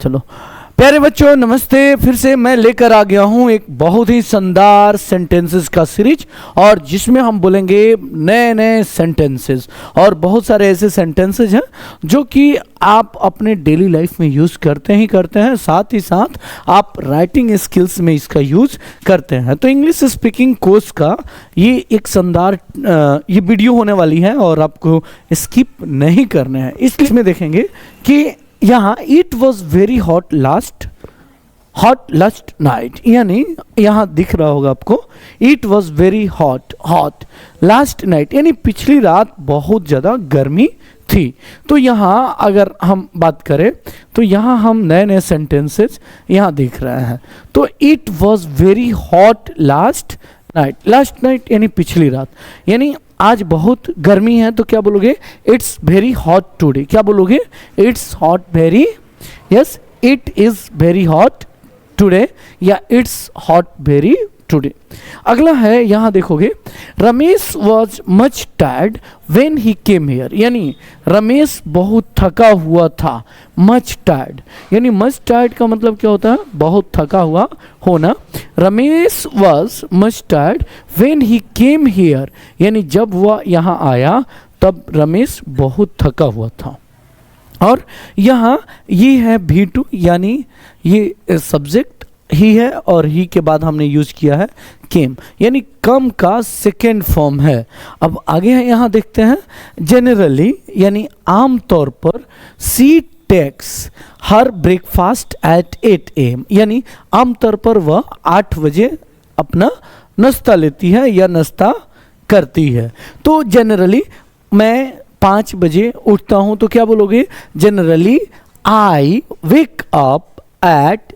चलो प्यारे बच्चों नमस्ते। फिर से मैं लेकर आ गया हूं एक बहुत ही शानदार सेंटेंसेस का सीरीज, और जिसमें हम बोलेंगे नए नए सेंटेंसेस। और बहुत सारे ऐसे सेंटेंसेस हैं जो कि आप अपने डेली लाइफ में यूज़ करते हैं, साथ ही साथ आप राइटिंग स्किल्स में इसका यूज़ करते हैं। तो इंग्लिश स्पीकिंग कोर्स का ये एक शानदार ये वीडियो होने वाली है और आपको स्किप नहीं करना है। इसमें देखेंगे कि यहाँ it was very hot last night, यानी यहाँ दिख रहा होगा आपको it was very hot last night, यानी पिछली रात बहुत ज़्यादा गर्मी थी। तो यहाँ अगर हम बात करें तो यहाँ हम नए नए सेंटेंसेस यहाँ दिख रहे हैं। तो it was very hot last night यानी पिछली रात, यानी आज बहुत गर्मी है। तो क्या बोलोगे? It's very hot today. क्या बोलोगे? It's hot very, yes it is very hot today, या इट्स हॉट वेरी टुडे। अगला है यहाँ देखोगे Ramesh was much tired when he came here, यानी रमेश बहुत थका हुआ था। मच टायर्ड यानी मच टायर्ड का मतलब क्या होता है? बहुत थका हुआ होना। Ramesh was much tired when he came here, यानी जब वह यहाँ आया तब रमेश बहुत थका हुआ था। और यहाँ ये है V2, यानी ये सब्जेक्ट ही है और ही के बाद हमने यूज किया है केम, यानी कम का सेकेंड फॉर्म है। अब आगे है यहाँ देखते हैं जनरली, यानी आमतौर पर she takes her breakfast at 8 AM, यानी आमतौर पर वह 8 बजे अपना नाश्ता लेती है या नाश्ता करती है। तो जनरली मैं 5 बजे उठता हूँ, तो क्या बोलोगे? Generally I wake up at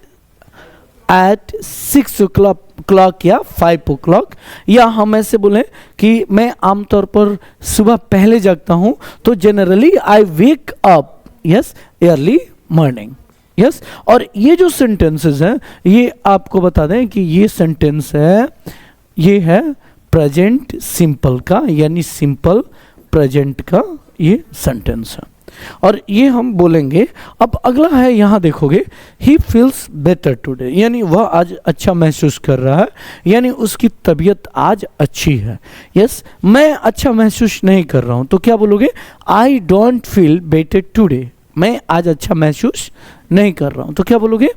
6 o'clock या 5 o'clock, या हम ऐसे बोलें कि मैं आमतौर पर सुबह पहले जागता हूँ, तो generally I wake up yes early morning. Yes, और ये जो सेंटेंसेस हैं ये आपको बता दें कि ये सेंटेंस है, ये है प्रेजेंट सिंपल का, यानी सिंपल प्रेजेंट का ये सेंटेंस है, और ये हम बोलेंगे। अब अगला है यहाँ देखोगे ही फील्स बेटर टुडे, यानी वह आज अच्छा महसूस कर रहा है, यानी उसकी तबीयत आज अच्छी है। यस, मैं अच्छा महसूस नहीं कर रहा हूँ, तो क्या बोलोगे? I don't feel better today, मैं आज अच्छा महसूस नहीं कर रहा हूँ, तो क्या बोलोगे?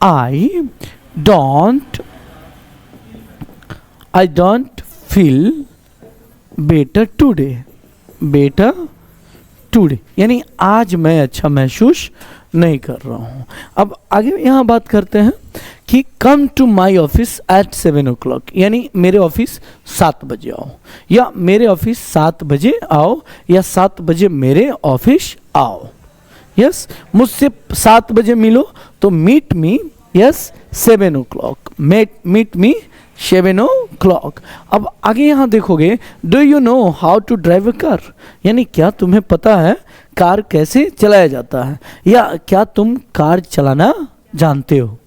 I don't feel better today, यानी आज मैं अच्छा महसूस नहीं कर रहा हूँ। अब आगे यहाँ बात करते हैं कि come to my office at 7 o'clock, यानी मेरे ऑफिस 7 बजे आओ, या मेरे ऑफिस 7 बजे आओ, या 7 बजे मेरे ऑफिस आओ। यस, मुझसे 7 बजे मिलो, तो meet me 7 o'clock, meet me 7 o'clock। अब आगे यहाँ देखोगे do you know how to drive a car, यानी क्या तुम्हें पता है कार कैसे चलाया जाता है, या क्या तुम कार चलाना जानते हो?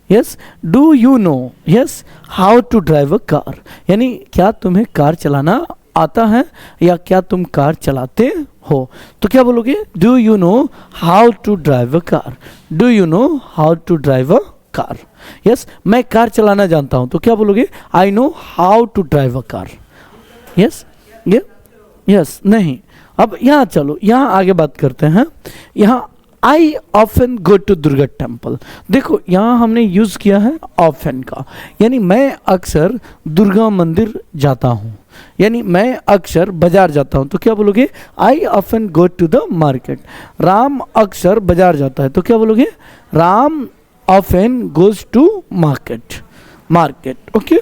Yes, do you know yes how to drive a car, यानी क्या तुम्हें कार चलाना आता है, या क्या तुम कार चलाते हो? तो क्या बोलोगे? Do you know how to drive a car, do you know how to drive a car. Yes, मैं कार चलाना जानता हूं, तो क्या बोलोगे? I know how to drive a car. Yes, ये यस नहीं। अब यहाँ चलो, यहाँ आगे बात करते हैं। यहाँ I often go to Durga temple, देखो यहाँ हमने यूज किया है ऑफन का, यानी मैं अक्सर दुर्गा मंदिर जाता हूँ, यानी मैं अक्सर बाजार जाता हूँ, तो क्या बोलोगे? I often go to the market. Ram अक्सर बाजार जाता है, तो क्या बोलोगे? Ram often goes to market. Okay,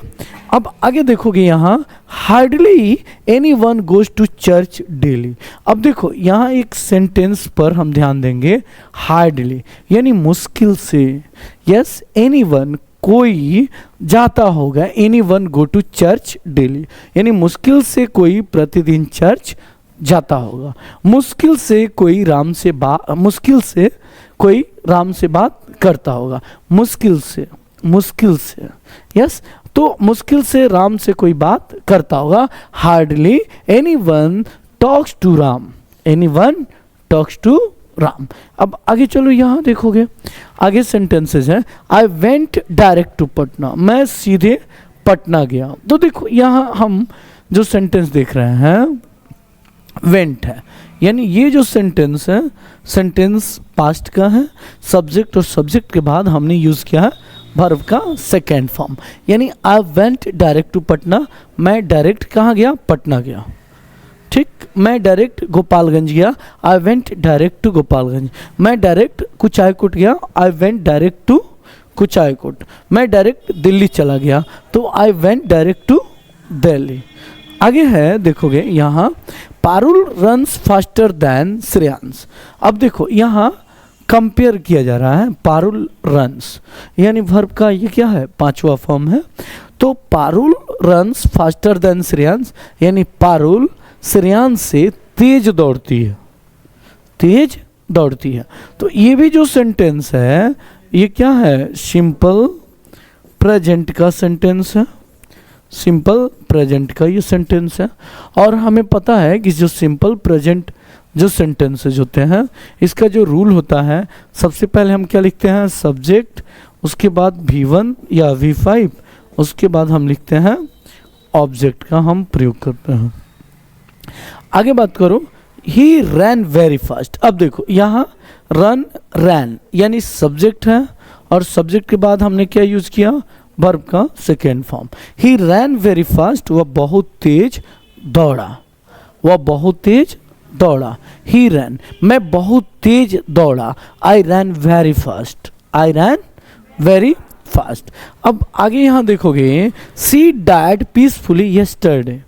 अब आगे देखोगे यहाँ hardly any one goes to church daily. अब देखो यहाँ एक सेंटेंस पर हम ध्यान देंगे, हार्डली यानी मुश्किल से। यस, एनी वन कोई जाता होगा, anyone go to church daily, यानी मुश्किल से कोई प्रतिदिन चर्च जाता होगा। मुश्किल से कोई राम से बात करता होगा, मुश्किल से। यस, तो मुश्किल से राम से कोई बात करता होगा। Hardly any one talks to Ram, Ram. अब आगे चलो, यहाँ देखोगे आगे सेंटेंसेस है, I went direct to Patna, मैं सीधे पटना गया। तो देखो यहाँ हम जो सेंटेंस देख रहे हैं वेंट है, यानी ये जो सेंटेंस है सेंटेंस पास्ट का है, सब्जेक्ट और सब्जेक्ट के बाद हमने यूज़ किया है वर्ब का सेकेंड फॉर्म, यानी I went direct to Patna, मैं डायरेक्ट कहाँ गया, पटना गया। ठीक, मैं डायरेक्ट गोपालगंज गया, I went direct to Gopalganj. मैं डायरेक्ट कुचायकोट गया, I went direct to Kuchaikot. मैं डायरेक्ट दिल्ली चला गया, तो I went direct to Delhi. आगे है देखोगे यहाँ, Parul runs faster than Shreyansh. अब देखो यहाँ कंपेयर किया जा रहा है, पारुल रन्स यानी वर्ब का ये क्या है, पांचवा फॉर्म है। तो Parul runs faster than Shreyansh, यानी पारुल श्रेयांश से तेज दौड़ती है, तेज दौड़ती है। तो ये भी जो सेंटेंस है ये क्या है, सिंपल प्रेजेंट का सेंटेंस है, सिंपल प्रेजेंट का ये सेंटेंस है। और हमें पता है कि जो सिंपल प्रेजेंट जो सेंटेंसेज होते हैं इसका जो रूल होता है, सबसे पहले हम क्या लिखते हैं, सब्जेक्ट, उसके बाद V1 या V5, उसके बाद हम लिखते हैं ऑब्जेक्ट का हम प्रयोग करते हैं। आगे बात करो, ही रैन वेरी फास्ट। अब देखो यहाँ रन रैन यानी सब्जेक्ट है, और सब्जेक्ट के बाद हमने क्या यूज किया, वर्ब का सेकेंड फॉर्म। ही रैन वेरी फास्ट, वह बहुत तेज दौड़ा, वह बहुत तेज दौड़ा। ही रैन, मैं बहुत तेज दौड़ा, आई रैन वेरी फास्ट, आई रैन वेरी फास्ट। अब आगे यहाँ देखोगे, she died peacefully yesterday.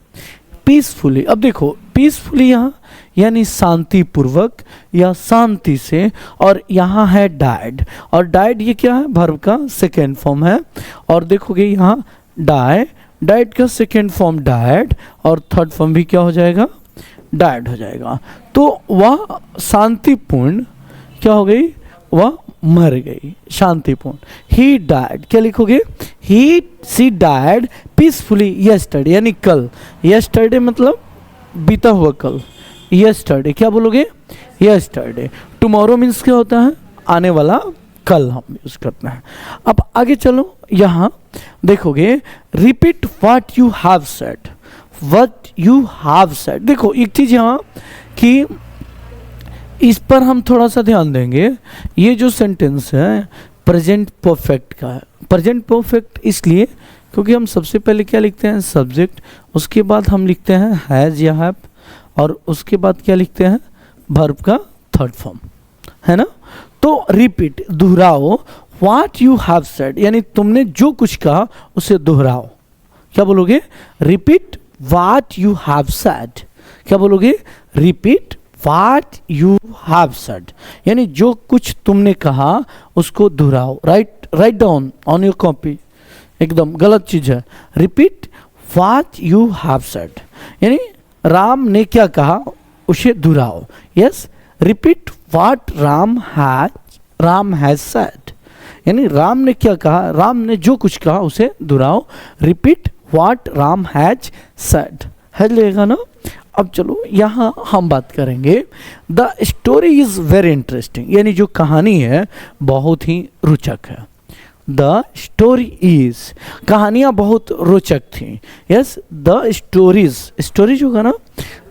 Peacefully, अब देखो पीसफुली यहाँ यानी शांति पूर्वक या शांति से, और यहाँ है डाइड, और डाइड ये क्या है, वर्ब का सेकेंड फॉर्म है। और देखोगे यहाँ डाई, डाइड का सेकेंड फॉर्म डाइड, और थर्ड फॉर्म भी क्या हो जाएगा, डाइड हो जाएगा। तो वह शांतिपूर्ण क्या हो गई, वह मर गई, शांतिपूर्ण। ही डाइड, क्या लिखोगे, ही सी डाइड पीसफुली यस्टरडे, यानी कल। यस्टरडे मतलब बीता हुआ कल, यस्टरडे क्या बोलोगे, यस्टरडे। टुमारो मीन्स क्या होता है, आने वाला कल हम यूज करते हैं। अब आगे चलो, यहाँ देखोगे, repeat what you have said, what you have said. देखो एक चीज यहाँ कि इस पर हम थोड़ा सा ध्यान देंगे, ये जो सेंटेंस है प्रेजेंट परफेक्ट का है। प्रेजेंट परफेक्ट इसलिए क्योंकि हम सबसे पहले क्या लिखते हैं, सब्जेक्ट, उसके बाद हम लिखते हैं हैज या हैव, और उसके बाद क्या लिखते हैं, वर्ब का थर्ड फॉर्म, है ना। तो रिपीट, दोहराओ, व्हाट यू हैव सेड, यानी तुमने जो कुछ कहा उसे दोहराओ। क्या बोलोगे, repeat what you have said. क्या बोलोगे, repeat what you have said, यानी जो कुछ तुमने कहा उसको दोहराओ। Write down on your copy, एकदम गलत चीज है। Repeat what you have said, यानी राम ने क्या कहा उसे दोहराओ। Yes, repeat what Ram has said, यानी राम ने क्या कहा, राम ने जो कुछ कहा उसे दोहराओ। Repeat what Ram has said, है लगेगा ना। अब चलो यहाँ हम बात करेंगे, the story is very interesting, यानी जो कहानी है बहुत ही रोचक है। द स्टोरी इज, कहानियाँ बहुत रोचक थी। यस, द स्टोरीज होगा ना,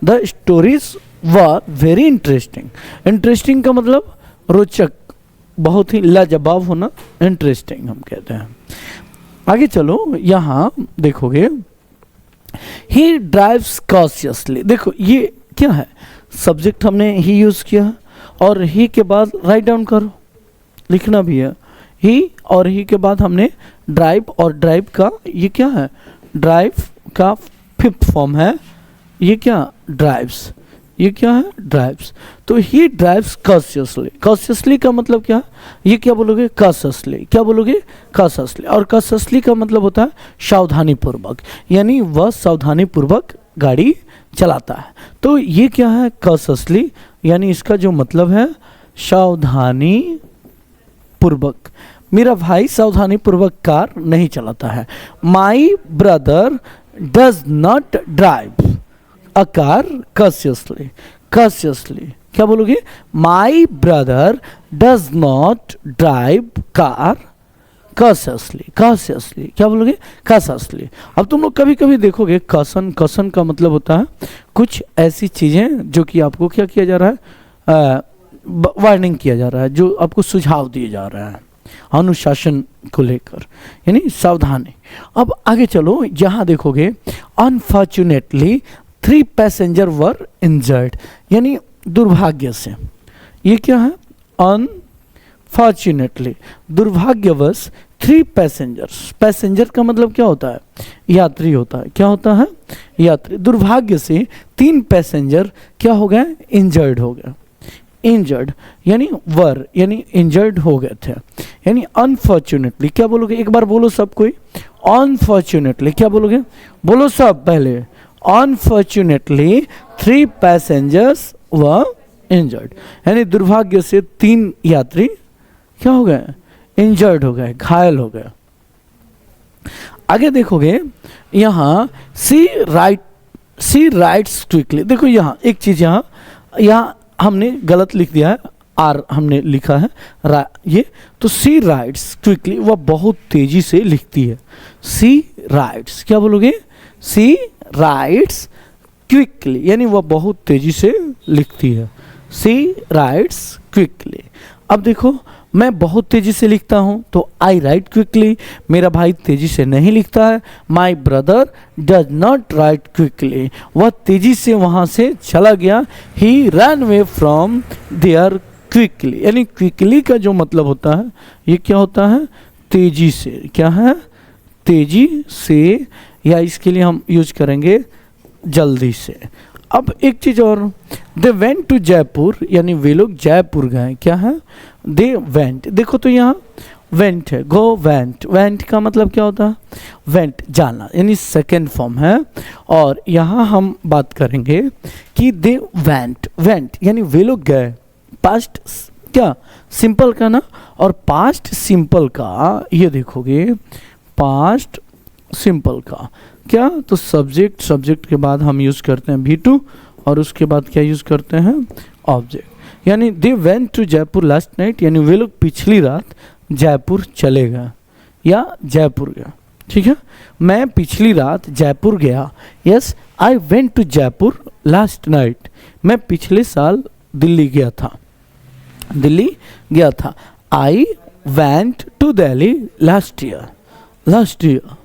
the stories were very interesting. Interesting का मतलब रोचक, बहुत ही लाजवाब होना, इंटरेस्टिंग हम कहते हैं। आगे चलो, यहाँ देखोगे, ही ड्राइव्स कॉशियसली। देखो ये क्या है, सब्जेक्ट हमने ही यूज किया, और ही के बाद राइट डाउन करो, लिखना भी है। ही और ही के बाद हमने ड्राइव, और ड्राइव का ये क्या है, ड्राइव का फिफ्थ फॉर्म है, ये क्या, ड्राइव्स, ये क्या है, ड्राइव्स। तो ही ड्राइव्स कॉशियसली। कॉशियसली का मतलब क्या, ये क्या बोलोगे, कॉशियसली। क्या बोलोगे, कॉशियसली। और कॉशियसली का मतलब होता है सावधानी पूर्वक, यानी वह सावधानी पूर्वक गाड़ी चलाता है। तो ये क्या है, कॉशियसली, यानी इसका जो मतलब है सावधानी पूर्वक। मेरा भाई सावधानी पूर्वक कार नहीं चलाता है। My brother does not drive a car cautiously. Cautiously क्या बोलोगे? My brother does not drive car cautiously. Cautiously क्या बोलोगे? कॉशियसली। अब तुम लोग कभी कभी देखोगे कॉशन, कॉशन का मतलब होता है कुछ ऐसी चीज़ें जो कि आपको क्या किया जा रहा है, वार्निंग किया जा रहा है, जो आपको सुझाव दिए जा रहा है अनुशासन को लेकर, यानी सावधानी। अब आगे चलो, जहाँ देखोगे अनफॉर्चुनेटली 3 पैसेंजर वर इंजर्ड, यानी दुर्भाग्य से। ये क्या है? अनफॉर्चुनेटली, दुर्भाग्यवश 3 पैसेंजर्स। पैसेंजर का मतलब क्या होता है? यात्री होता है। क्या होता है? यात्री। दुर्भाग्य से 3 पैसेंजर क्या हो गए? इंजर्ड हो गए। इंजर्ड यानी वर, यानी इंजर्ड हो गए थे, यानी अनफॉर्चुनेटली। क्या बोलोगे? एक बार बोलो सब कोई, अनफॉर्चुनेटली। क्या बोलोगे? बोलो सब पहले, अनफॉर्चुनेटली 3 पैसेंजर्स वर इंजर्ड, यानी दुर्भाग्य से 3 यात्री क्या हो गए? इंजर्ड हो गए, घायल हो गए। आगे देखोगे यहाँ सी राइट्स क्विकली। देखो यहाँ एक चीज, यहाँ हमने गलत लिख दिया है, आर हमने लिखा है ये, तो सी राइट्स क्विकली, वह बहुत तेजी से लिखती है। सी राइट्स, क्या बोलोगे? सी राइट्स क्विकली, यानी वह बहुत तेजी से लिखती है। सी राइट्स क्विकली। अब देखो मैं बहुत तेजी से लिखता हूँ तो आई राइट क्विकली, मेरा भाई तेजी से नहीं लिखता है। My brother does not write quickly, वह तेजी से वहाँ से चला गया। He run away from there quickly, यानी क्विकली का जो मतलब होता है ये क्या होता है? तेजी से। क्या है? तेजी से, या इसके लिए हम यूज करेंगे जल्दी से। अब एक चीज और, दे वेंट टू जयपुर, यानी वे लोग जयपुर गए। क्या है? They went. देखो तो यहाँ वेंट है, गो वेंट। वेंट का मतलब क्या होता है? वेंट जाना, यानी सेकेंड फॉर्म है। और यहाँ हम बात करेंगे कि दे वेंट। वेंट यानी वे लोग गए। पास्ट क्या? सिंपल का ना, और पास्ट सिंपल का ये देखोगे, पास्ट सिंपल का क्या? तो सब्जेक्ट, सब्जेक्ट के बाद हम यूज करते हैं V2, और उसके बाद क्या यूज करते हैं? ऑब्जेक्ट। यानी they went to Jaipur last night, यानी वे लोग पिछली रात जयपुर चले गए या जयपुर गया। ठीक है, मैं पिछली रात जयपुर गया। Yes, I went to Jaipur last night, मैं पिछले साल दिल्ली गया था। दिल्ली गया था। I went to Delhi last year. Last year.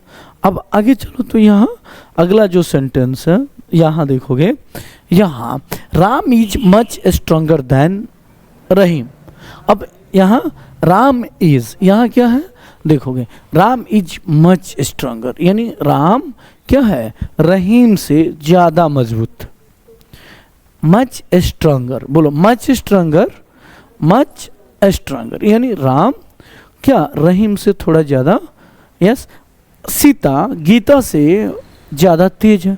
अब आगे चलो तो यहाँ अगला जो सेंटेंस है, यहाँ देखोगे, यहाँ Ram is much stronger than Rahim. अब यहाँ राम इज, यहाँ क्या है? देखोगे राम इज मच स्ट्रोंगर, यानी राम क्या है? रहीम से ज्यादा मजबूत। मच स्ट्रोंगर, बोलो मच स्ट्रोंगर। मच स्ट्रोंगर यानी राम क्या? रहीम से थोड़ा ज्यादा। यस, सीता गीता से ज़्यादा तेज है,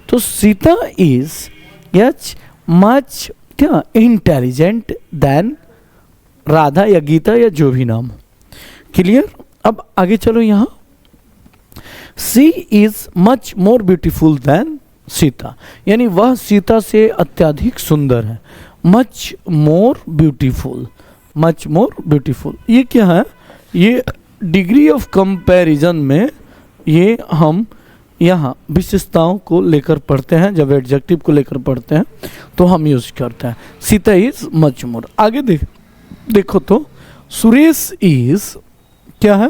तो सीता इज यच मच क्या? इंटेलिजेंट देन राधा या गीता या जो भी नाम हो। क्लियर? अब आगे चलो, यहाँ she is much more beautiful than Sita, यानी वह सीता से अत्यधिक सुंदर है। Much more beautiful, much more beautiful, ये क्या है? ये डिग्री ऑफ कंपैरिजन में ये हम यहाँ विशेषताओं को लेकर पढ़ते हैं। जब एडजेक्टिव को लेकर पढ़ते हैं तो हम यूज करते हैं। Sita is much more. आगे देखो तो सुरेश इज क्या है?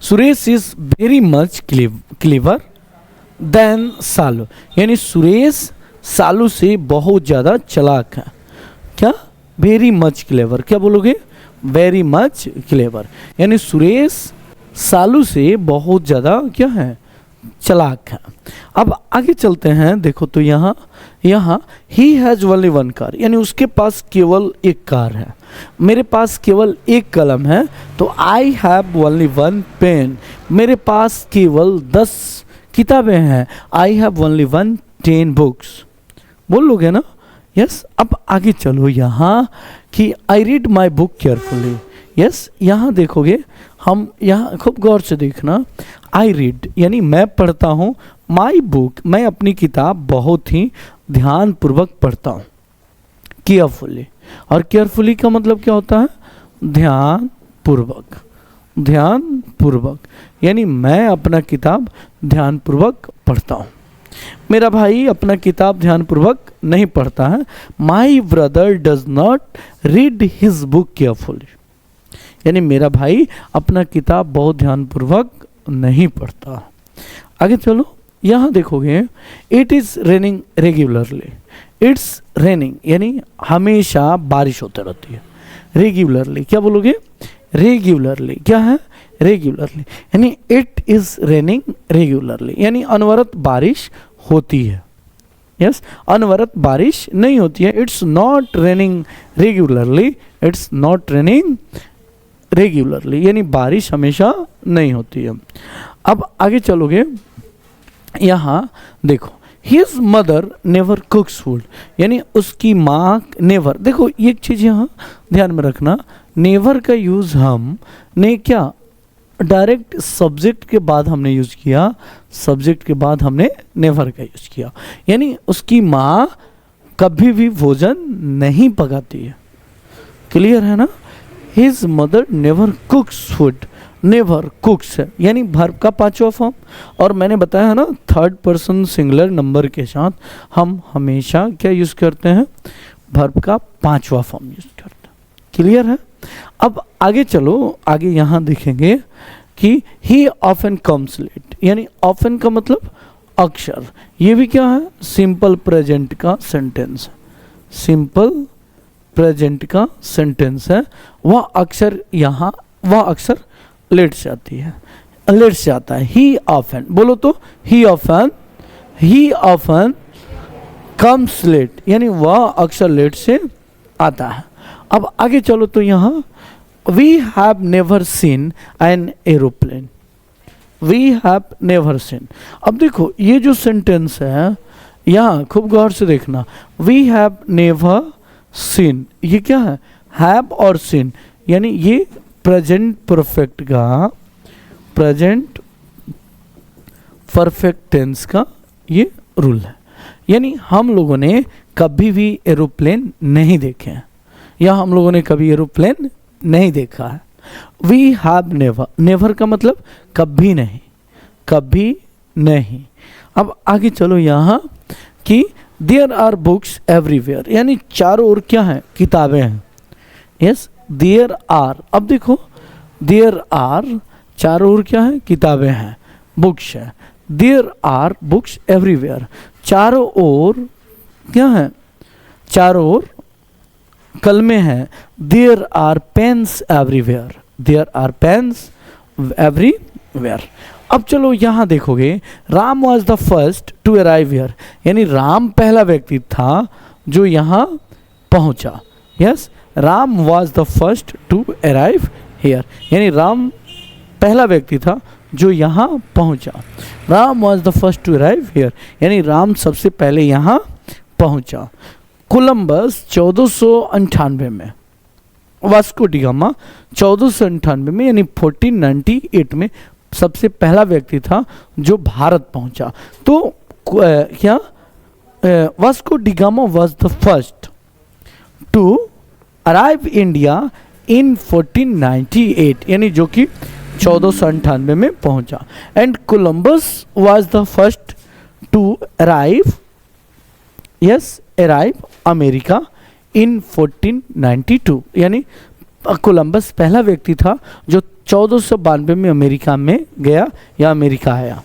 Suresh is very much clever than Salu, यानी सुरेश सालू से बहुत ज़्यादा चालाक है। क्या? Very much clever. क्या बोलोगे? वेरी मच क्लेवर, यानी सुरेश सालू से बहुत ज़्यादा क्या है? चालाक है। अब आगे चलते हैं, देखो तो यहाँ ही हैज़ ओनली 1 कार, यानी उसके पास केवल एक कार है। मेरे पास केवल एक कलम है, तो आई हैव ओनली 1 पेन, मेरे पास केवल 10 किताबें हैं। I have only 10 books. बोल लोगे ना? यस। अब आगे चलो यहाँ कि I read my book carefully. Yes, यहाँ देखोगे, हम यहाँ खूब गौर से देखना। आई रीड यानी मैं पढ़ता हूँ, माई बुक मैं अपनी किताब बहुत ही ध्यानपूर्वक पढ़ता हूँ। केयरफुली। और केयरफुली का मतलब क्या होता है? ध्यान पूर्वक, ध्यान पूर्वक, यानी मैं अपना किताब ध्यान पूर्वक पढ़ता हूँ। मेरा भाई अपना किताब ध्यान पूर्वक नहीं पढ़ता है। My brother does not read his book carefully, यानी मेरा भाई अपना किताब बहुत ध्यान पूर्वक नहीं पढ़ता। आगे चलो, यहाँ देखोगे it is raining regularly. It's raining यानी हमेशा बारिश होती रहती है। रेगुलरली क्या बोलोगे? रेगुलरली क्या है? रेगुलरली, यानी इट इज रेनिंग रेगुलरली, यानी अनवरत बारिश होती है। यस, अनवरत बारिश नहीं होती है। It's not raining regularly, it's not raining regularly, यानी बारिश हमेशा नहीं होती है। अब आगे चलोगे, यहाँ देखो हिज मदर नेवर कुक्स फूड, यानी उसकी माँ नेवर। देखो एक चीज़ यहाँ ध्यान में रखना, नेवर का यूज़ हम ने क्या डायरेक्ट सब्जेक्ट के बाद हमने यूज़ किया, सब्जेक्ट के बाद हमने नेवर का यूज़ किया, यानी उसकी माँ कभी भी भोजन नहीं पकाती है। क्लियर है ना? His mother never कुक्स food, never कुक्स है यानी वर्ब का पांचवा फॉर्म। और मैंने बताया है ना, थर्ड पर्सन सिंगुलर नंबर के साथ हम हमेशा क्या यूज़ करते हैं? वर्ब का पांचवा फॉर्म यूज़ करते हैं। क्लियर है? अब आगे चलो, आगे यहाँ देखेंगे कि ही ऑफन कम्स लेट, यानी ऑफन का मतलब अक्षर। ये भी क्या है? सिंपल प्रेजेंट का सेंटेंस है, सिंपल प्रेजेंट का सेंटेंस है। वह अक्षर यहाँ, वह अक्षर लेट से आती है, लेट से आता है। ही ऑफन बोलो तो ही ऑफन कम्स लेट, यानी वह अक्षर लेट से आता है। अब आगे चलो तो यहाँ we have never seen an aeroplane, we have never seen. अब देखो ये जो सेंटेंस है यहाँ खूब गौर से देखना, वी हैव नेवर सीन, ये क्या है? हैव और सीन, यानी ये प्रेजेंट परफेक्ट का, प्रेजेंट परफेक्ट टेंस का ये रूल है। यानी हम लोगों ने कभी भी एरोप्लेन नहीं देखे हैं, या हम लोगों ने कभी एरोप्लेन नहीं देखा है। वी हैव नेवर, नेवर का मतलब कभी नहीं, कभी नहीं। अब आगे चलो यहाँ कि देयर आर बुक्स एवरीवेयर, यानी चारों ओर क्या है? किताबें हैं। Yes, there are. अब देखो देयर आर, चारों ओर क्या है? किताबें हैं, बुक्स है। देयर आर बुक्स एवरीवेयर, चारों ओर क्या है? चारों ओर कलमे हैं। There are pens everywhere, there are pens everywhere. अब चलो यहाँ देखोगे, Ram was the first to arrive here, यानी राम पहला व्यक्ति था जो यहाँ पहुँचा। Yes, Ram was the first to arrive here, यानी राम पहला व्यक्ति था जो यहाँ पहुँचा। Ram was the first to arrive here, यानी राम सबसे पहले यहाँ पहुँचा। कोलंबस 1498 में, वास्को डी गामा 1498 में यानी 1498 में सबसे पहला व्यक्ति था जो भारत पहुंचा। तो क्या Vasco da Gama was the first to arrive India in 1498, यानी जो कि 1498 में पहुंचा। And Columbus was the first to arrive, yes, arrive America in 1492, यानी कोलंबस पहला व्यक्ति था जो 1492 में अमेरिका में गया या अमेरिका आया।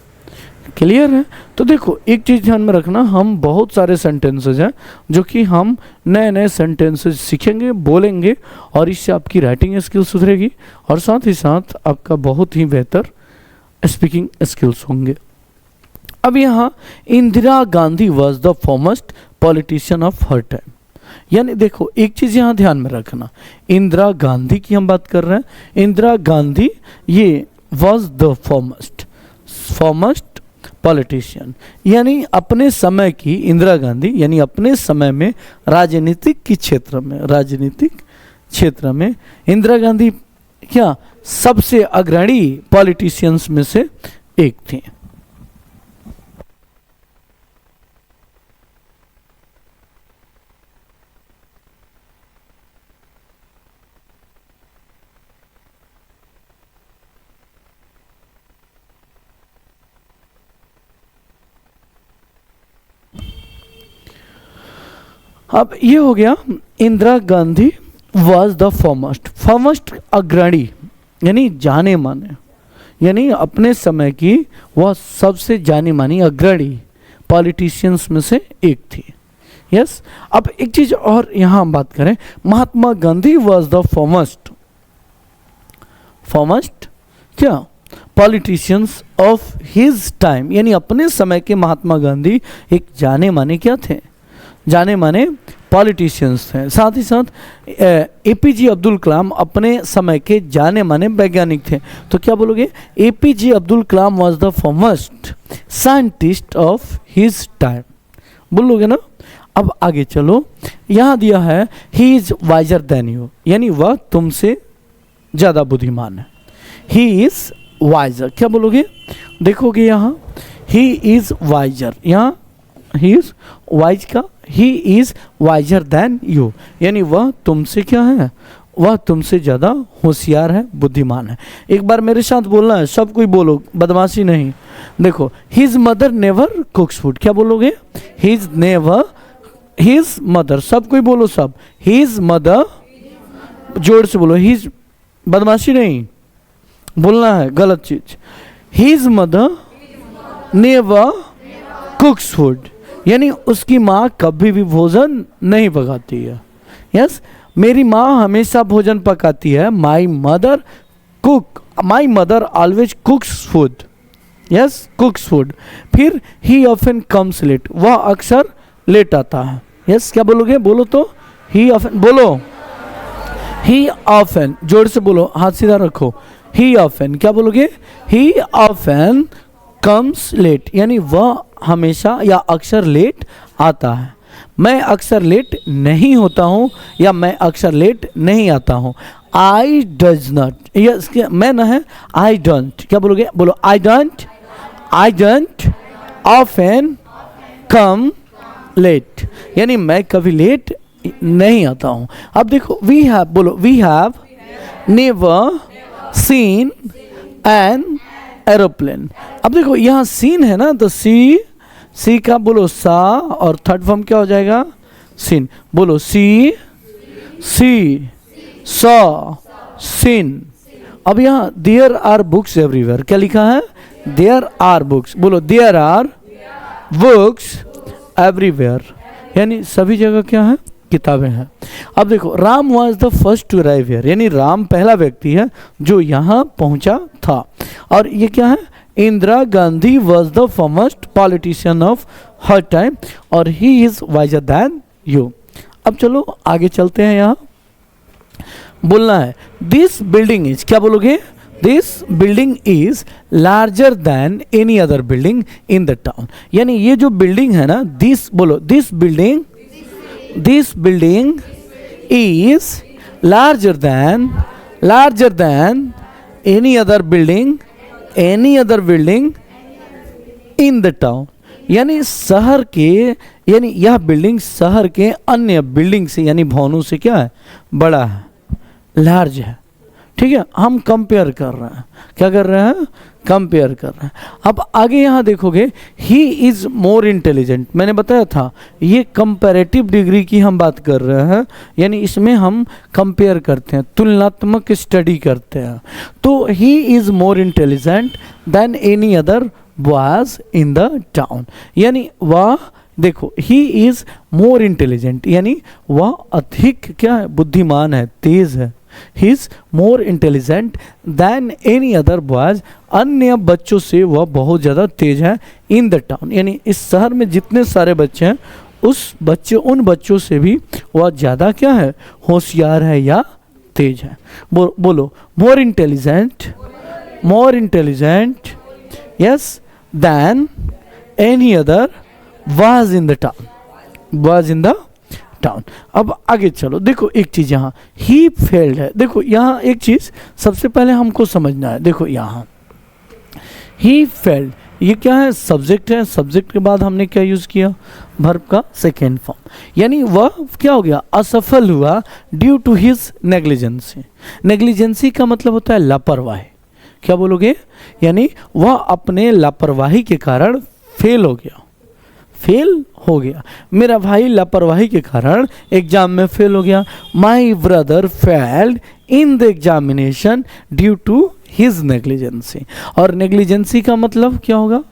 क्लियर है? तो देखो एक चीज़ ध्यान में रखना, हम बहुत सारे सेंटेंसेस हैं जो कि हम नए नए सेंटेंसेस सीखेंगे, बोलेंगे, और इससे आपकी राइटिंग स्किल सुधरेगी और साथ ही साथ आपका बहुत ही बेहतर स्पीकिंग स्किल्स होंगे। अब यहाँ Indira Gandhi was the foremost politician of her time, यानी देखो एक चीज़ यहाँ ध्यान में रखना, इंदिरा गांधी की हम बात कर रहे हैं। इंदिरा गांधी ये वॉज द फॉरमोस्ट पॉलिटिशियन, यानी अपने समय की इंदिरा गांधी, यानी अपने समय में राजनीतिक क्षेत्र में इंदिरा गांधी क्या सबसे अग्रणी पॉलिटिशियंस में से एक थी। अब ये हो गया, Indira Gandhi was the foremost अग्रणी, यानी जाने माने, यानी अपने समय की वह सबसे जानी मानी अग्रणी पॉलिटिशियंस में से एक थी। यस अब एक चीज और यहाँ हम बात करें, Mahatma Gandhi was the foremost क्या पॉलिटिशियंस ऑफ हिज टाइम, यानी अपने समय के महात्मा गांधी एक जाने माने क्या थे, जाने माने पॉलिटिशियंस थे। साथ ही साथ एपीजे अब्दुल कलाम अपने समय के जाने माने वैज्ञानिक थे। तो क्या बोलोगे, APJ Abdul Kalam was the foremost scientist of his time, बोलोगे ना। अब आगे चलो, यहाँ दिया है ही इज वाइजर देन यू, यानी वह तुमसे ज़्यादा बुद्धिमान है। ही इज वाइजर, क्या बोलोगे, देखोगे यहाँ ही इज वाइजर, यहाँ ही इज वाइज का ही इज वाइजर देन यू, यानी वह तुमसे क्या है, वह तुमसे ज़्यादा होशियार है, बुद्धिमान है। एक बार मेरे साथ बोलना है, सब कोई बोलो, बदमाशी नहीं। देखो, हिज मदर नेवर कुक्स फूड, क्या बोलोगे, हिज मदर, सब कोई बोलो, सब हिज मदर, जोर से बोलो, हिज, बदमाशी नहीं बोलना है, गलत चीज। हिज मदर नेवर कुक्स फूड, यानी उसकी माँ कभी भी भोजन नहीं पकाती है। यस मेरी माँ हमेशा भोजन पकाती है, my mother always कुक्स food, yes कुक्स food. फिर ही ऑफन कम्स लेट, वह अक्सर लेट आता है। यस क्या बोलोगे, बोलो तो, ही ऑफन, बोलो ही ऑफन, जोर से बोलो, हाथ सीधा रखो, ही ऑफन, क्या बोलोगे, ही ऑफन कम्स लेट, यानी वह हमेशा या अक्सर लेट आता है। मैं अक्सर लेट नहीं होता हूँ या मैं अक्सर लेट नहीं आता हूँ। आई डज नॉट, ये मैं ना है, आई डोंट, क्या बोलोगे, बोलो I don't often come late, यानी मैं कभी लेट नहीं आता हूँ। अब देखो, वी हैव, बोलो we have never seen an aeroplane. अब देखो यहाँ सीन है ना, तो सी का बोलो सा, और थर्ड फॉर्म क्या हो जाएगा, सीन, बोलो सी सॉ सीन। अब यहाँ देयर आर बुक्स एवरीवेयर, क्या लिखा है, देयर आर बुक्स, बोलो देयर आर बुक्स एवरीवेयर, यानी सभी जगह क्या है, किताबें हैं। अब देखो, Ram was the first to arrive here, यानी राम पहला व्यक्ति है जो यहाँ पहुंचा था। और ये क्या है, Indira Gandhi was the foremost politician of her time, और he is wiser than you. अब चलो आगे चलते हैं, यहाँ बोलना है दिस बिल्डिंग इज, क्या बोलोगे, this building is larger than any other building in the town, यानी ये जो बिल्डिंग है ना, दिस, बोलो this building is larger than any other building in the town, यानी शहर के, यानी यह बिल्डिंग शहर के अन्य बिल्डिंग से, यानी भवनों से क्या है, बड़ा है, लार्ज है। ठीक है, हम कंपेयर कर रहे हैं, क्या कर रहे हैं, कंपेयर कर रहे हैं। अब आगे यहाँ देखोगे, ही इज़ मोर इंटेलिजेंट, मैंने बताया था ये कंपैरेटिव डिग्री की हम बात कर रहे हैं, यानी इसमें हम कंपेयर करते हैं, तुलनात्मक स्टडी करते हैं। तो he is more intelligent then any other boys in the town, यानी वह, देखो ही इज़ मोर इंटेलिजेंट, यानी वह अधिक क्या है, बुद्धिमान है, तेज है। He is more intelligent than any other boys, अन्य बच्चों से वह बहुत ज़्यादा तेज है। इन द टाउन, यानी इस शहर में जितने सारे बच्चे हैं, उन बच्चों से भी वह ज़्यादा क्या है, होशियार है या तेज है। बोलो more intelligent yes than any other was in the town. अब आगे चलो, देखो एक चीज यहाँ ही फेल्ड है। देखो यहाँ एक चीज सबसे पहले हमको समझना है, देखो यहाँ ही फेल्ड, ये क्या है, सब्जेक्ट है, सब्जेक्ट के बाद हमने क्या यूज किया, वर्ब का सेकेंड फॉर्म, यानी वह क्या हो गया, असफल हुआ due to his negligence. Negligence का मतलब होता है लापरवाही, क्या बोलोगे, यानी वह अपने लापरवाही के कारण फेल हो गया। फेल हो गया। मेरा भाई लापरवाही के कारण एग्जाम में फेल हो गया। My brother failed in the examination due to his negligence. और नेग्लिजेंसी का मतलब क्या होगा?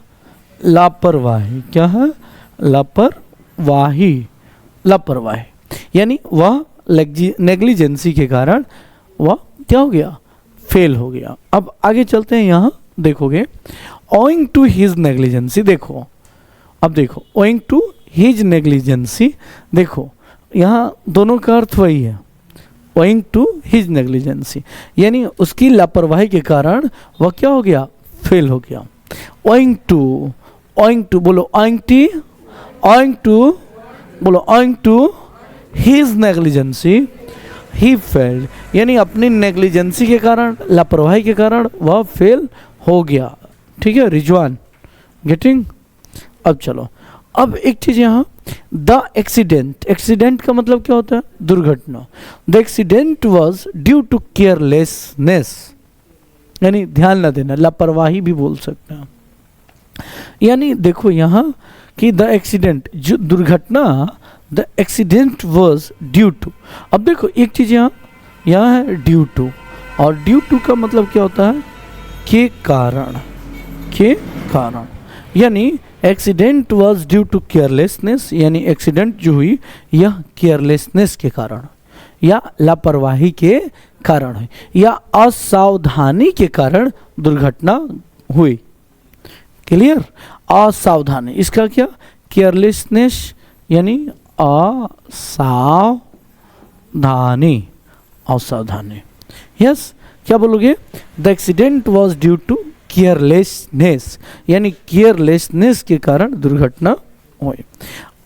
लापरवाही। क्या है? लापरवाही। लापरवाही यानी वह नेग्लिजेंसी के कारण वह क्या हो गया? फेल हो गया। अब आगे चलते हैं, यहाँ देखोगे ओइंग टू हिज नेग्लिजेंसी। देखो अब देखो, ओइंग टू हिज नेग्लिजेंसी, देखो यहाँ दोनों का अर्थ वही है। ओइंग टू हिज नेग्लिजेंसी यानी उसकी लापरवाही के कारण वह क्या हो गया? फेल हो गया। ओइंग टू बोलो, ओइंग टी, ओइंग टू बोलो, owing to his negligence he failed यानी अपनी नेग्लिजेंसी के कारण, लापरवाही के कारण वह फेल हो गया। ठीक है रिजवान, गेटिंग? अब चलो, अब एक चीज यहाँ, द एक्सीडेंट। एक्सीडेंट का मतलब क्या होता है? दुर्घटना। The accident was due to carelessness यानी ध्यान न देना, लापरवाही भी बोल सकते हैं। यानी देखो यहाँ कि द एक्सीडेंट, जो दुर्घटना, the accident was due to. अब देखो एक चीज यहाँ है ड्यू टू, और ड्यू टू का मतलब क्या होता है? के कारण। के कारण यानी accident was due to carelessness यानी एक्सीडेंट जो हुई यह केयरलेसनेस के कारण या लापरवाही के कारण है, या असावधानी के कारण दुर्घटना हुई। क्लियर? असावधानी, इसका क्या? केयरलेसनेस यानी असावधानी। असावधानी, यस। क्या बोलोगे? The accident was due to carelessness यानी केयरलेसनेस के कारण दुर्घटना हुई।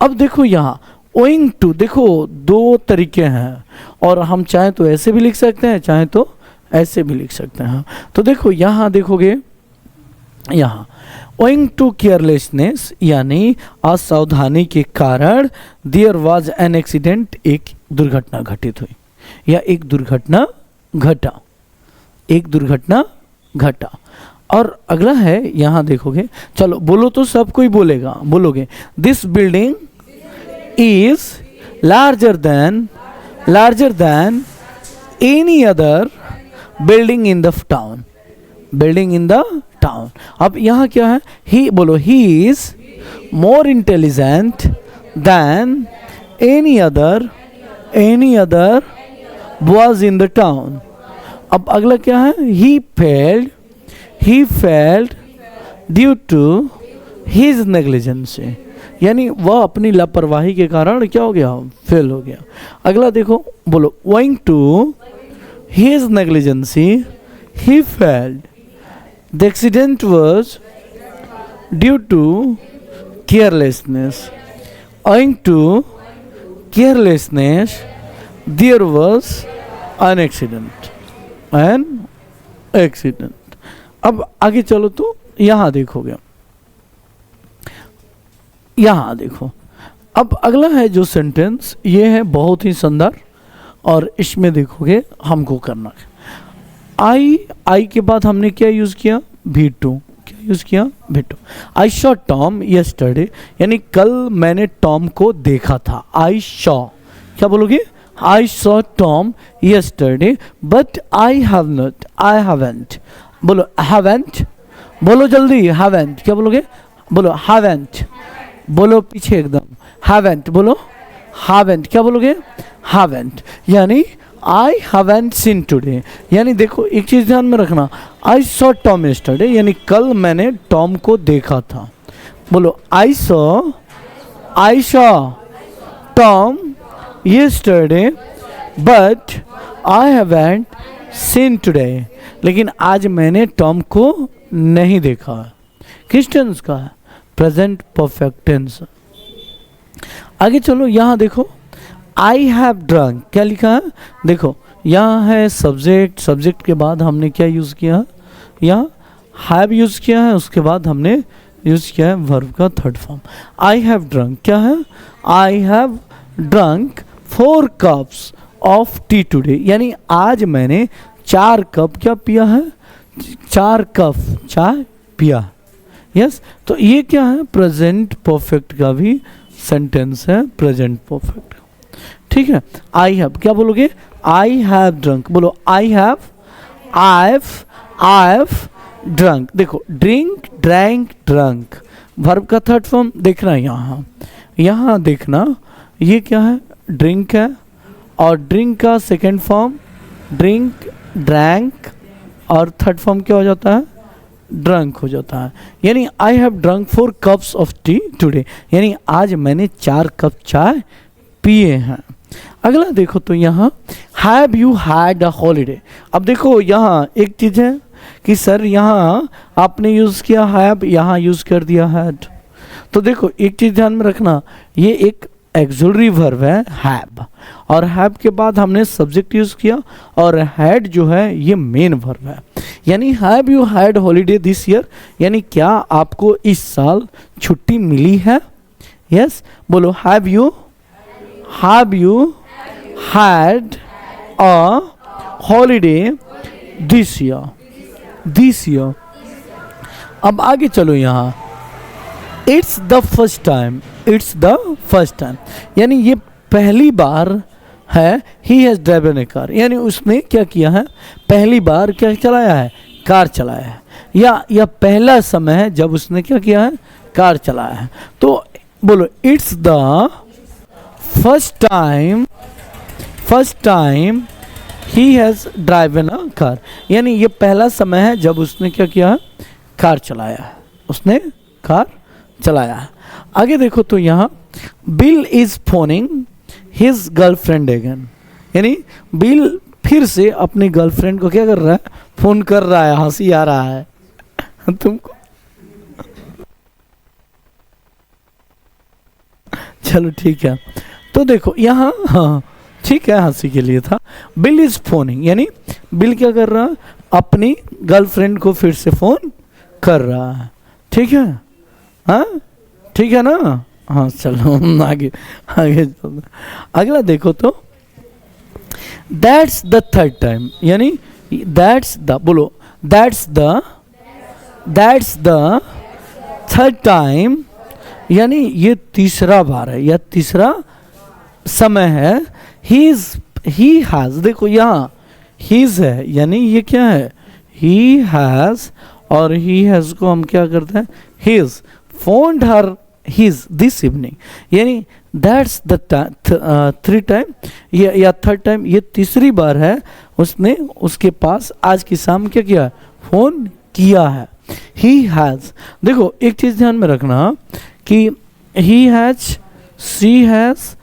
अब देखो यहाँ ओइंग टू, देखो दो तरीके हैं, और हम चाहे तो ऐसे भी लिख सकते हैं, चाहे तो ऐसे भी लिख सकते हैं। तो देखो यहाँ देखोगे, यहाँ ओइंग टू केयरलेसनेस यानी असावधानी के कारण देयर वाज एन एक्सीडेंट, एक दुर्घटना घटित हुई या एक दुर्घटना घटा, एक दुर्घटना घटा। और अगला है, यहाँ देखोगे, चलो बोलो तो सब कोई बोलेगा, बोलोगे this building is larger than any other building in the town. Building in the town. अब यहाँ क्या है? ही, बोलो he is more intelligent then any other was in the town। अब अगला क्या है? he failed due to his negligence यानी वह अपनी लापरवाही के कारण क्या हो गया? फेल हो गया। अगला देखो, बोलो owing to his negligence he failed। the accident was due to carelessness। owing to carelessness there was an accident। अब आगे चलो तो यहाँ देखोगे, यहाँ देखो, अब अगला है जो सेंटेंस, ये है बहुत ही शानदार, और इसमें देखोगे हमको करना है आई के बाद हमने क्या यूज किया? V2। क्या यूज किया? V2। आई शॉ टॉम यस्टरडे यानी कल मैंने टॉम को देखा था। आई शॉ, क्या बोलोगे? I saw Tom yesterday, but I haven't। बोलो haven't, बोलो जल्दी, haven't। क्या बोलोगे? बोलो haven't, बोलो पीछे एकदम, haven't, बोलो haven't। क्या बोलोगे? haven't यानी I haven't seen today यानी देखो एक चीज ध्यान में रखना, I saw Tom yesterday यानी कल मैंने टॉम को देखा था। बोलो I saw Tom yesterday but I haven't seen today लेकिन आज मैंने टॉम को नहीं देखा। किस टेंस का है? Present perfect tense. आगे चलो, यहाँ देखो आई हैव ड्रंक, क्या लिखा है? देखो यहाँ है सब्जेक्ट, सब्जेक्ट के बाद हमने क्या यूज़ किया? यहाँ हैव यूज़ किया है, उसके बाद हमने यूज़ किया है वर्ब का third form. I have drunk क्या है? I have drunk 4 cups of T today यानी आज मैंने 4 कप क्या पिया है? 4 कप चाय पिया। यस, तो ये क्या है, प्रेजेंट परफेक्ट का भी सेंटेंस है, प्रेजेंट परफेक्ट। ठीक है, आई हैव, क्या बोलोगे, आई हैव ड्रंक, बोलो आई हैव ड्रंक। देखो ड्रिंक, ड्रैंक, ड्रंक, वर्ब का थर्ड फॉर्म देखना यहाँ, यहाँ देखना, ये क्या है, ड्रिंक है, और ड्रिंक का सेकेंड फॉर्म ड्रिंक, ड्रैंक, और थर्ड फॉर्म क्या हो जाता है, ड्रंक हो जाता है। यानी I have drunk 4 cups of T today, यानी आज मैंने 4 कप चाय पिए हैं। अगला देखो तो यहाँ have you had a holiday. अब देखो यहाँ एक चीज़ है कि सर यहाँ आपने यूज़ किया हैव, यहाँ यूज़ कर दिया हैड। तो देखो एक चीज़ ध्यान में रखना, ये एक एक्सुलरी वर्ब है हैव, और हैव के बाद हमने सब्जेक्ट यूज़ किया, और हैड जो है ये मेन वर्ब है। यानी have you had holiday this year, यानी क्या आपको इस साल छुट्टी मिली है। यस, बोलो have you had a holiday this year. अब आगे चलो यहाँ, इट्स द फर्स्ट टाइम, यानी ये पहली बार है, he has driven A car, यानी उसने क्या किया है, पहली बार क्या चलाया है, कार चलाया है, या पहला समय है जब उसने क्या किया है, कार चलाया है। तो बोलो it's the first time he has driven a car, यानी ये पहला समय है जब उसने क्या किया, कार चलाया है, उसने कार चलाया है। आगे देखो तो यहाँ bill is phoning his girlfriend again, यानी बिल फिर से अपनी गर्लफ्रेंड को क्या कर रहा है, फोन कर रहा है, हंसी आ रहा है तुमको। चलो ठीक है, तो देखो यहाँ, हाँ ठीक है, हंसी के लिए था। बिल इज फोनिंग, यानी बिल क्या कर रहा है, अपनी गर्लफ्रेंड को फिर से फोन कर रहा है। ठीक है, हाँ ठीक है ना, हाँ चलो आगे चलो। अगला देखो तो दैट्स द थर्ड टाइम, यानी दैट्स द थर्ड टाइम, यानी ये तीसरा बार है या तीसरा समय है। ही हैज, देखो यहाँ हीज है, यानी ये क्या है, ही हैज, और ही हैज को हम क्या करते हैं, he's phoned her his this evening, यानी दैट्स द थ्री टाइम या थर्ड टाइम, ये तीसरी बार है उसने उसके पास आज की शाम क्या किया, फोन किया है। ही हैज़, देखो एक चीज़ ध्यान में रखना कि he has, she has,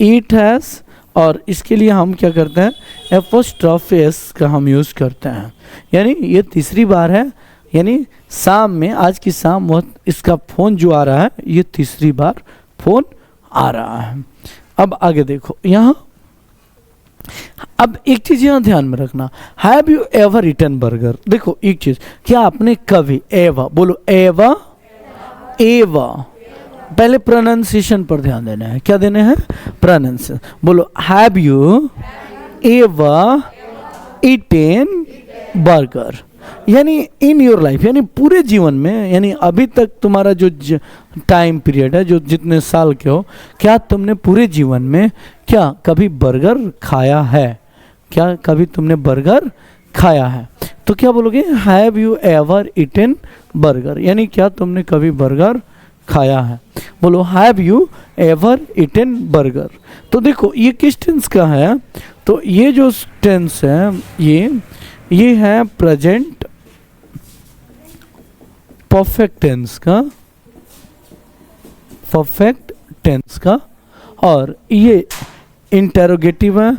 it has, और इसके लिए हम क्या करते हैं, एपोस्ट्रोफ एस का हम यूज़ करते हैं, यानी ये तीसरी बार है, यानी शाम में, आज की शाम वो इसका फ़ोन जो आ रहा है, ये तीसरी बार फ़ोन आ रहा है। अब आगे देखो यहाँ, अब एक चीज़ यहाँ ध्यान में रखना, have you ever eaten burger. देखो एक चीज़, क्या आपने कभी, एवा बोलो, एवा एवा, पहले प्रोनाउंसिएशन पर ध्यान देना है, क्या देना है, प्रोनाउंसिएशन। बोलो have you ever eaten burger, यानी इन योर लाइफ, यानी पूरे जीवन में, यानी अभी तक तुम्हारा जो टाइम पीरियड है, जो जितने साल के हो, क्या तुमने पूरे जीवन में क्या कभी बर्गर खाया है, क्या कभी तुमने बर्गर खाया है। तो क्या बोलोगे, have you ever eaten burger, यानी क्या तुमने कभी बर्गर खाया है। बोलो have you ever eaten burger. तो देखो ये किस टेंस का है, तो ये जो टेंस है ये है प्रेजेंट परफेक्ट टेंस का, और ये इंटेरोगेटिव है।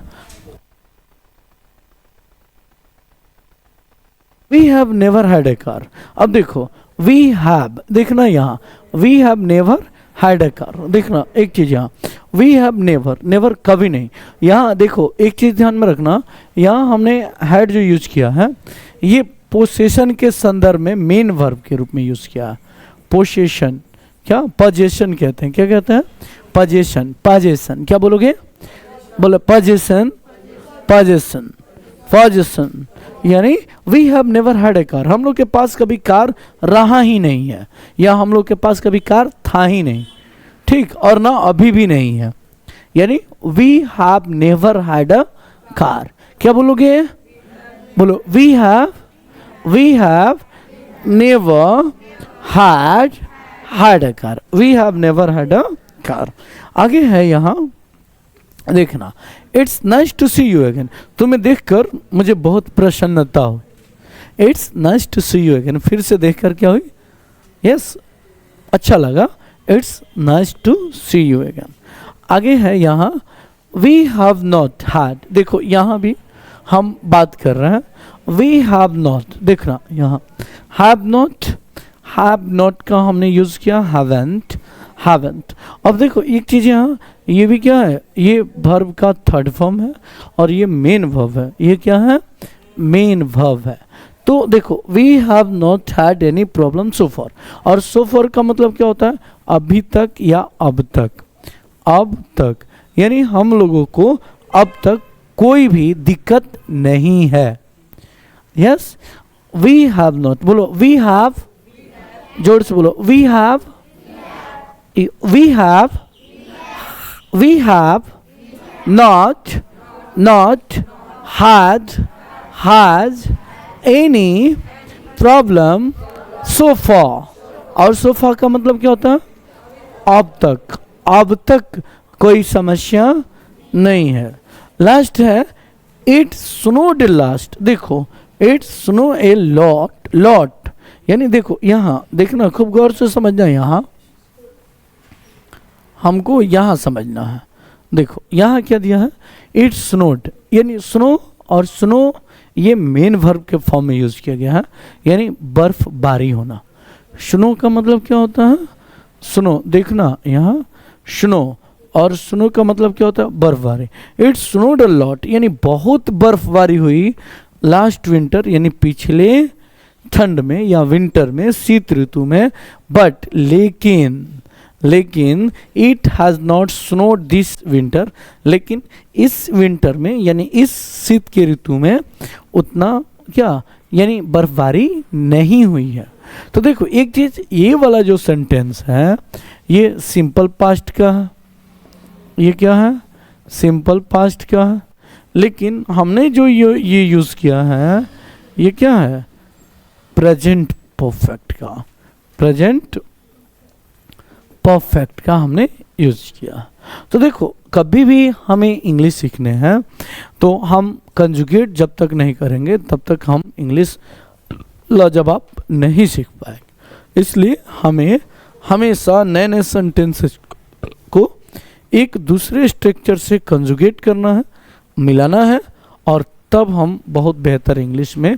We have never had a car. अब देखो वी हैव, देखना यहाँ, we have never had a car, देखना एक चीज़ यहाँ, वी हैव नेवर, नेवर कभी नहीं। यहाँ देखो एक चीज़ ध्यान में रखना, यहाँ हमने हैड जो यूज किया है, ये पोसेशन के संदर्भ में मेन वर्ब के रूप में यूज किया है। पोसेशन क्या, पजेशन कहते हैं, क्या कहते हैं, पजेशन, पजेशन, क्या बोलोगे, बोलो पजेशन, पजेशन, पोजीशन, यानी we have never had a car, हम लोग के पास कभी कार रहा ही नहीं है, या हम लोग के पास कभी कार था ही नहीं, ठीक, और ना अभी भी नहीं है, यानी we have never had a car. क्या बोलोगे? बोलो, we have never had a car, we have never had a car. आगे है यहाँ देखना, it's nice to see you again, तुम्हें देखकर मुझे बहुत प्रसन्नता हो। It's nice to see you again, फिर से देखकर क्या हुई? यस, अच्छा लगा। It's nice to see you again. आगे है यहाँ वी हैव नॉट हैड, देखो यहाँ भी हम बात कर रहे हैं, वी हैव नॉट, देखना यहाँ हैव नॉट का हमने यूज किया हैवेंट। अब देखो एक चीज यहाँ, ये भी क्या है? ये वर्ब का थर्ड फॉर्म है और ये मेन वर्ब है। ये क्या है? मेन वर्ब है। तो देखो we have not had any problem so far, और सो फार का मतलब क्या होता है? अभी तक या अब तक, यानी हम लोगों को अब तक कोई भी दिक्कत नहीं है। यस, वी हैव नॉट, बोलो वी हैव, जोर से बोलो, वी हैव not had any problem so far, और so far का मतलब क्या होता है? अब तक कोई समस्या नहीं है। लास्ट है इट स्नोड लास्ट, देखो इट स्नो ए लॉट, यानी देखो यहाँ देखना, खूब गौर से समझना, यहाँ हमको यहाँ समझना है। देखो यहाँ क्या दिया है? इट स्नोड, यानी स्नो, और स्नो ये मेन वर्ब के फॉर्म में यूज किया गया है, यानी बर्फबारी होना। स्नो का मतलब क्या होता है? स्नो, देखना यहाँ स्नो, और स्नो का मतलब क्या होता है? बर्फबारी। इट स्नोड अ लॉट, यानी बहुत बर्फबारी हुई लास्ट विंटर, यानी पिछले ठंड में या विंटर में, शीत ऋतु में, बट लेकिन it has not snowed this winter, लेकिन इस विंटर में यानी इस शीत के ऋतु में उतना क्या, यानी बर्फबारी नहीं हुई है। तो देखो एक चीज, ये वाला जो सेंटेंस है ये सिंपल पास्ट का है, ये क्या है? सिंपल पास्ट का है, लेकिन हमने जो ये यूज किया है ये क्या है? प्रेजेंट परफेक्ट का, प्रेजेंट परफेक्ट का हमने यूज किया। तो देखो कभी भी हमें इंग्लिश सीखने हैं तो हम कंजुगेट जब तक नहीं करेंगे तब तक हम इंग्लिश लाजवाब नहीं सीख पाएंगे। इसलिए हमें हमेशा नए नए सेंटेंसेस को एक दूसरे स्ट्रक्चर से कंजुगेट करना है, मिलाना है, और तब हम बहुत बेहतर इंग्लिश में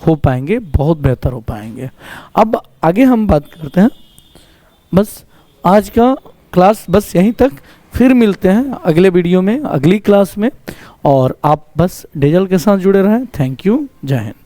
हो पाएंगे, बहुत बेहतर हो पाएंगे। अब आगे हम बात करते हैं, बस आज का क्लास बस यहीं तक, फिर मिलते हैं अगले वीडियो में, अगली क्लास में, और आप बस डेजल के साथ जुड़े रहें। थैंक यू, जय हिंद।